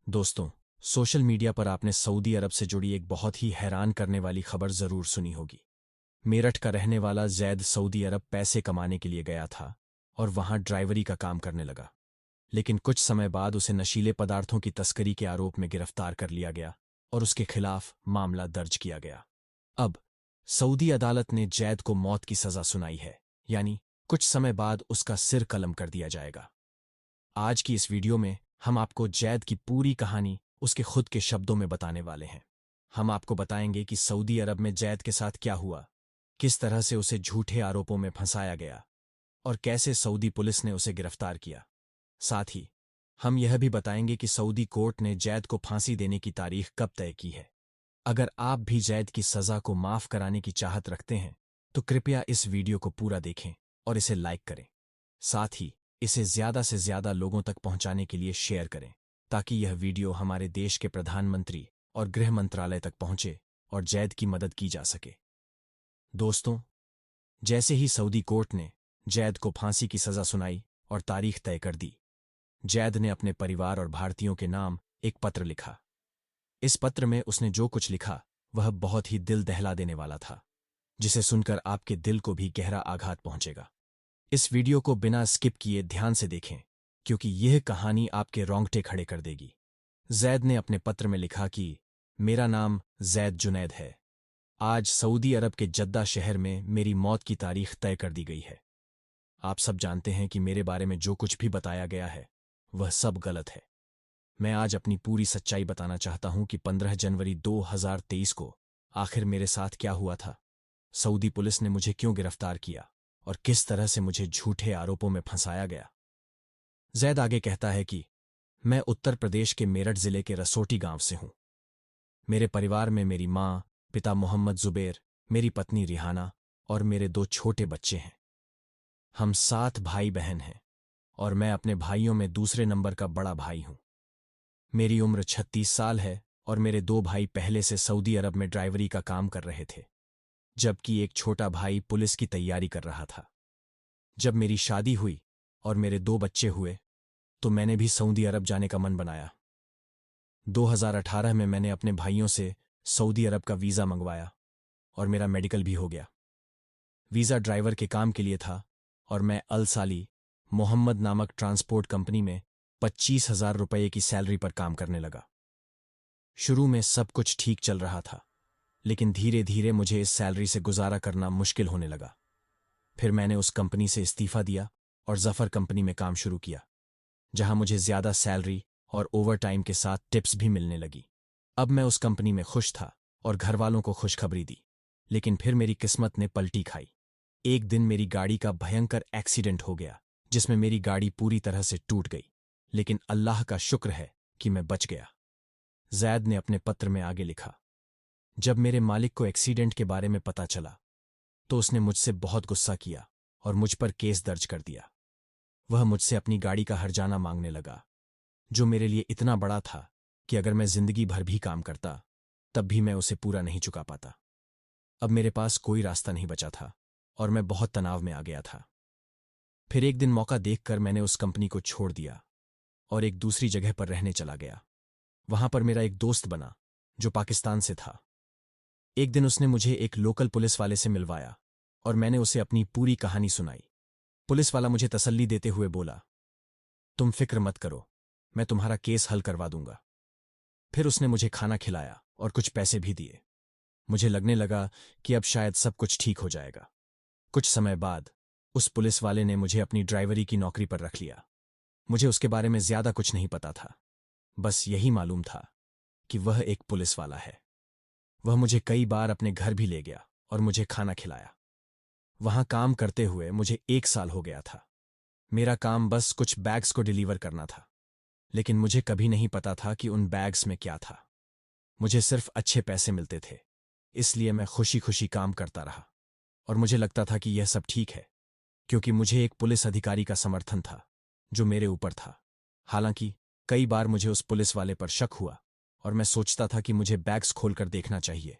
दोस्तों, social media पर आपने सऊदी अरब से जुड़ी एक बहुत ही हैरान करने वाली खबर जरूर सुनी होगी। मेरठ का रहने वाला जैद सऊदी अरब पैसे कमाने के लिए गया था और वहां ड्राइवरी का काम करने लगा। लेकिन कुछ समय बाद उसे नशीले पदार्थों की तस्करी के आरोप में गिरफ्तार कर लिया गया और उसके खिलाफ मामला दर्ज किया गया। अब सऊदी अदालत ने जैद को मौत की सजा सुनाई है, यानी कुछ समय बाद उसका सिर कलम कर दिया जाएगा। आज की इस वीडियो में हम आपको जैद की पूरी कहानी उसके खुद के शब्दों में बताने वाले हैं। हम आपको बताएंगे कि सऊदी अरब में जैद के साथ क्या हुआ, किस तरह से उसे झूठे आरोपों में फंसाया गया और कैसे सऊदी पुलिस ने उसे गिरफ्तार किया। साथ ही हम यह भी बताएंगे कि सऊदी कोर्ट ने जैद को फांसी देने की तारीख कब तय की है। अगर आप भी जैद की सजा को माफ कराने की चाहत रखते हैं तो कृपया इस वीडियो को पूरा देखें और इसे लाइक करें। साथ ही इसे ज्यादा से ज्यादा लोगों तक पहुंचाने के लिए शेयर करें, ताकि यह वीडियो हमारे देश के प्रधानमंत्री और गृह मंत्रालय तक पहुंचे और जैद की मदद की जा सके। दोस्तों, जैसे ही सऊदी कोर्ट ने जैद को फांसी की सजा सुनाई और तारीख तय कर दी, जैद ने अपने परिवार और भारतीयों के नाम एक पत्र लिखा। इस पत्र में उसने जो कुछ लिखा वह बहुत ही दिल दहला देने वाला था, जिसे सुनकर आपके दिल को भी गहरा आघात पहुंचेगा। इस वीडियो को बिना स्किप किए ध्यान से देखें, क्योंकि यह कहानी आपके रोंगटे खड़े कर देगी। जैद ने अपने पत्र में लिखा कि मेरा नाम जैद जुनैद है। आज सऊदी अरब के जद्दा शहर में मेरी मौत की तारीख तय कर दी गई है। आप सब जानते हैं कि मेरे बारे में जो कुछ भी बताया गया है वह सब गलत है। मैं आज अपनी पूरी सच्चाई बताना चाहता हूं कि 15 जनवरी 2023 को आखिर मेरे साथ क्या हुआ था, सऊदी पुलिस ने मुझे क्यों गिरफ्तार किया और किस तरह से मुझे झूठे आरोपों में फंसाया गया। जैद आगे कहता है कि मैं उत्तर प्रदेश के मेरठ जिले के रसोटी गांव से हूं। मेरे परिवार में मेरी मां, पिता मोहम्मद जुबेर, मेरी पत्नी रिहाना और मेरे 2 छोटे बच्चे हैं। हम 7 भाई बहन हैं और मैं अपने भाइयों में दूसरे नंबर का बड़ा भाई हूं। मेरी उम्र 36 साल है और मेरे 2 भाई पहले से सऊदी अरब में ड्राइवरी का काम कर रहे थे, जबकि एक छोटा भाई पुलिस की तैयारी कर रहा था। जब मेरी शादी हुई और मेरे 2 बच्चे हुए तो मैंने भी सऊदी अरब जाने का मन बनाया। 2018 में मैंने अपने भाइयों से सऊदी अरब का वीज़ा मंगवाया और मेरा मेडिकल भी हो गया। वीज़ा ड्राइवर के काम के लिए था और मैं अल साली मोहम्मद नामक ट्रांसपोर्ट कंपनी में 25,000 रुपये की सैलरी पर काम करने लगा। शुरू में सब कुछ ठीक चल रहा था, लेकिन धीरे धीरे मुझे इस सैलरी से गुजारा करना मुश्किल होने लगा। फिर मैंने उस कंपनी से इस्तीफा दिया और जफर कंपनी में काम शुरू किया, जहां मुझे ज्यादा सैलरी और ओवरटाइम के साथ टिप्स भी मिलने लगी। अब मैं उस कंपनी में खुश था और घर वालों को खुशखबरी दी, लेकिन फिर मेरी किस्मत ने पलटी खाई। एक दिन मेरी गाड़ी का भयंकर एक्सीडेंट हो गया, जिसमें मेरी गाड़ी पूरी तरह से टूट गई, लेकिन अल्लाह का शुक्र है कि मैं बच गया। जैद ने अपने पत्र में आगे लिखा, जब मेरे मालिक को एक्सीडेंट के बारे में पता चला तो उसने मुझसे बहुत गुस्सा किया और मुझ पर केस दर्ज कर दिया। वह मुझसे अपनी गाड़ी का हर्जाना मांगने लगा, जो मेरे लिए इतना बड़ा था कि अगर मैं जिंदगी भर भी काम करता तब भी मैं उसे पूरा नहीं चुका पाता। अब मेरे पास कोई रास्ता नहीं बचा था और मैं बहुत तनाव में आ गया था। फिर एक दिन मौका देखकर मैंने उस कंपनी को छोड़ दिया और एक दूसरी जगह पर रहने चला गया। वहां पर मेरा एक दोस्त बना जो पाकिस्तान से था। एक दिन उसने मुझे एक लोकल पुलिस वाले से मिलवाया और मैंने उसे अपनी पूरी कहानी सुनाई। पुलिस वाला मुझे तसल्ली देते हुए बोला, तुम फिक्र मत करो, मैं तुम्हारा केस हल करवा दूंगा। फिर उसने मुझे खाना खिलाया और कुछ पैसे भी दिए। मुझे लगने लगा कि अब शायद सब कुछ ठीक हो जाएगा। कुछ समय बाद उस पुलिस वाले ने मुझे अपनी ड्राइवरी की नौकरी पर रख लिया। मुझे उसके बारे में ज्यादा कुछ नहीं पता था, बस यही मालूम था कि वह एक पुलिस वाला है। वह मुझे कई बार अपने घर भी ले गया और मुझे खाना खिलाया। वहां काम करते हुए मुझे 1 साल हो गया था। मेरा काम बस कुछ बैग्स को डिलीवर करना था, लेकिन मुझे कभी नहीं पता था कि उन बैग्स में क्या था। मुझे सिर्फ अच्छे पैसे मिलते थे, इसलिए मैं खुशी खुशी काम करता रहा और मुझे लगता था कि यह सब ठीक है, क्योंकि मुझे एक पुलिस अधिकारी का समर्थन था जो मेरे ऊपर था। हालांकि कई बार मुझे उस पुलिस वाले पर शक हुआ और मैं सोचता था कि मुझे बैग्स खोलकर देखना चाहिए,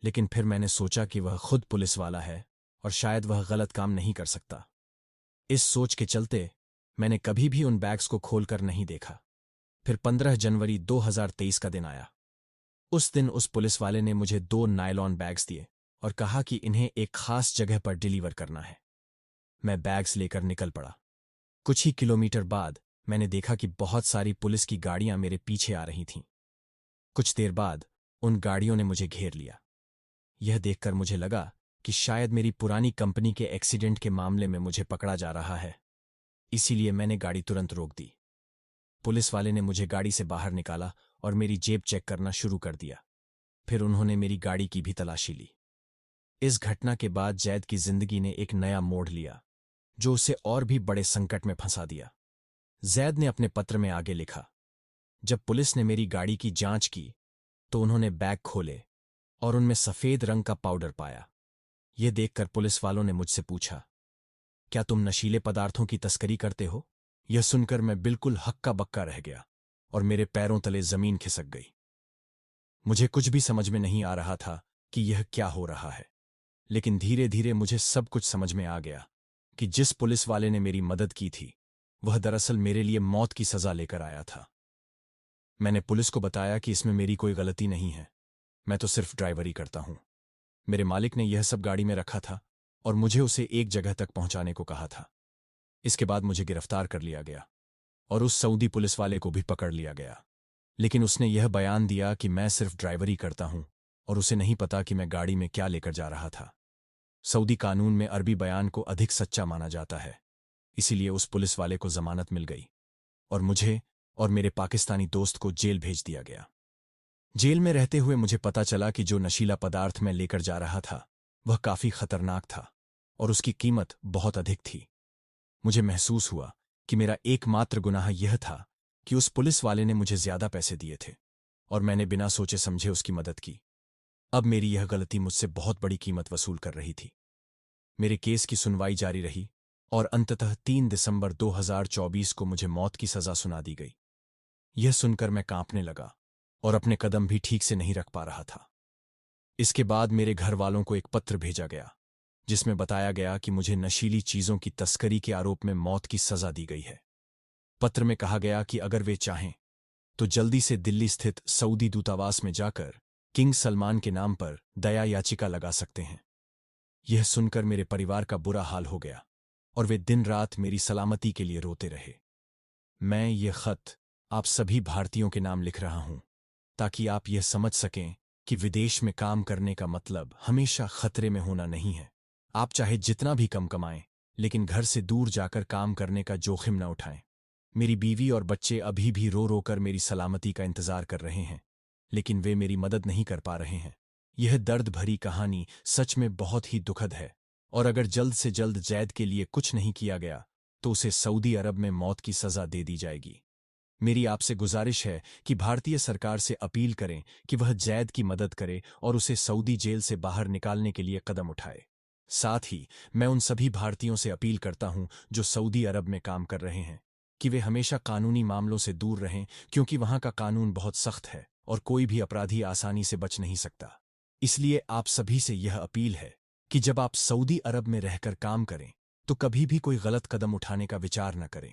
लेकिन फिर मैंने सोचा कि वह खुद पुलिस वाला है और शायद वह गलत काम नहीं कर सकता। इस सोच के चलते मैंने कभी भी उन बैग्स को खोलकर नहीं देखा। फिर 15 जनवरी 2023 का दिन आया। उस दिन उस पुलिस वाले ने मुझे 2 नायलॉन बैग्स दिए और कहा कि इन्हें एक खास जगह पर डिलीवर करना है। मैं बैग्स लेकर निकल पड़ा। कुछ ही किलोमीटर बाद मैंने देखा कि बहुत सारी पुलिस की गाड़ियां मेरे पीछे आ रही थीं। कुछ देर बाद उन गाड़ियों ने मुझे घेर लिया। यह देखकर मुझे लगा कि शायद मेरी पुरानी कंपनी के एक्सीडेंट के मामले में मुझे पकड़ा जा रहा है। इसीलिए मैंने गाड़ी तुरंत रोक दी। पुलिस वाले ने मुझे गाड़ी से बाहर निकाला और मेरी जेब चेक करना शुरू कर दिया। फिर उन्होंने मेरी गाड़ी की भी तलाशी ली। इस घटना के बाद जैद की जिंदगी ने एक नया मोड़ लिया, जो उसे और भी बड़े संकट में फंसा दिया। जैद ने अपने पत्र में आगे लिखा, जब पुलिस ने मेरी गाड़ी की जांच की तो उन्होंने बैग खोले और उनमें सफेद रंग का पाउडर पाया। यह देखकर पुलिस वालों ने मुझसे पूछा, क्या तुम नशीले पदार्थों की तस्करी करते हो? यह सुनकर मैं बिल्कुल हक्का बक्का रह गया और मेरे पैरों तले जमीन खिसक गई। मुझे कुछ भी समझ में नहीं आ रहा था कि यह क्या हो रहा है, लेकिन धीरे धीरे मुझे सब कुछ समझ में आ गया कि जिस पुलिस वाले ने मेरी मदद की थी वह दरअसल मेरे लिए मौत की सजा लेकर आया था। मैंने पुलिस को बताया कि इसमें मेरी कोई गलती नहीं है, मैं तो सिर्फ ड्राइवरी करता हूं। मेरे मालिक ने यह सब गाड़ी में रखा था और मुझे उसे एक जगह तक पहुंचाने को कहा था। इसके बाद मुझे गिरफ्तार कर लिया गया और उस सऊदी पुलिस वाले को भी पकड़ लिया गया, लेकिन उसने यह बयान दिया कि मैं सिर्फ ड्राइवरी करता हूं और उसे नहीं पता कि मैं गाड़ी में क्या लेकर जा रहा था। सऊदी कानून में अरबी बयान को अधिक सच्चा माना जाता है, इसीलिए उस पुलिस वाले को जमानत मिल गई और मुझे और मेरे पाकिस्तानी दोस्त को जेल भेज दिया गया। जेल में रहते हुए मुझे पता चला कि जो नशीला पदार्थ मैं लेकर जा रहा था वह काफी खतरनाक था और उसकी कीमत बहुत अधिक थी। मुझे महसूस हुआ कि मेरा एकमात्र गुनाह यह था कि उस पुलिस वाले ने मुझे ज्यादा पैसे दिए थे और मैंने बिना सोचे समझे उसकी मदद की। अब मेरी यह गलती मुझसे बहुत बड़ी कीमत वसूल कर रही थी। मेरे केस की सुनवाई जारी रही और अंततः 3 दिसंबर 2024 को मुझे मौत की सजा सुना दी गई। यह सुनकर मैं कांपने लगा और अपने कदम भी ठीक से नहीं रख पा रहा था। इसके बाद मेरे घर वालों को एक पत्र भेजा गया जिसमें बताया गया कि मुझे नशीली चीजों की तस्करी के आरोप में मौत की सजा दी गई है। पत्र में कहा गया कि अगर वे चाहें तो जल्दी से दिल्ली स्थित सऊदी दूतावास में जाकर किंग सलमान के नाम पर दया याचिका लगा सकते हैं। यह सुनकर मेरे परिवार का बुरा हाल हो गया और वे दिन रात मेरी सलामती के लिए रोते रहे। मैं ये खत आप सभी भारतीयों के नाम लिख रहा हूं ताकि आप यह समझ सकें कि विदेश में काम करने का मतलब हमेशा खतरे में होना नहीं है। आप चाहे जितना भी कम कमाएं, लेकिन घर से दूर जाकर काम करने का जोखिम न उठाएं। मेरी बीवी और बच्चे अभी भी रो रो कर मेरी सलामती का इंतजार कर रहे हैं, लेकिन वे मेरी मदद नहीं कर पा रहे हैं। यह दर्द भरी कहानी सच में बहुत ही दुखद है और अगर जल्द से जल्द जैद के लिए कुछ नहीं किया गया तो उसे सऊदी अरब में मौत की सजा दे दी जाएगी। मेरी आपसे गुजारिश है कि भारतीय सरकार से अपील करें कि वह जैद की मदद करे और उसे सऊदी जेल से बाहर निकालने के लिए कदम उठाए। साथ ही मैं उन सभी भारतीयों से अपील करता हूं जो सऊदी अरब में काम कर रहे हैं कि वे हमेशा कानूनी मामलों से दूर रहें, क्योंकि वहां का कानून बहुत सख्त है और कोई भी अपराधी आसानी से बच नहीं सकता। इसलिए आप सभी से यह अपील है कि जब आप सऊदी अरब में रहकर काम करें तो कभी भी कोई गलत कदम उठाने का विचार न करें,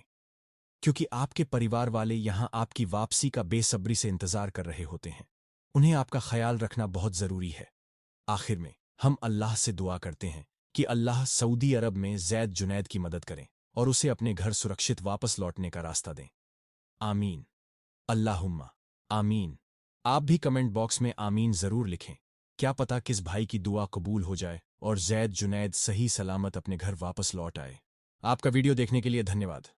क्योंकि आपके परिवार वाले यहां आपकी वापसी का बेसब्री से इंतजार कर रहे होते हैं। उन्हें आपका ख्याल रखना बहुत जरूरी है। आखिर में हम अल्लाह से दुआ करते हैं कि अल्लाह सऊदी अरब में जैद जुनैद की मदद करें और उसे अपने घर सुरक्षित वापस लौटने का रास्ता दें। आमीन। अल्लाहुम्मा आमीन। आप भी कमेंट बॉक्स में आमीन जरूर लिखें। क्या पता किस भाई की दुआ कबूल हो जाए और जैद जुनैद सही सलामत अपने घर वापस लौट आए। आपका वीडियो देखने के लिए धन्यवाद।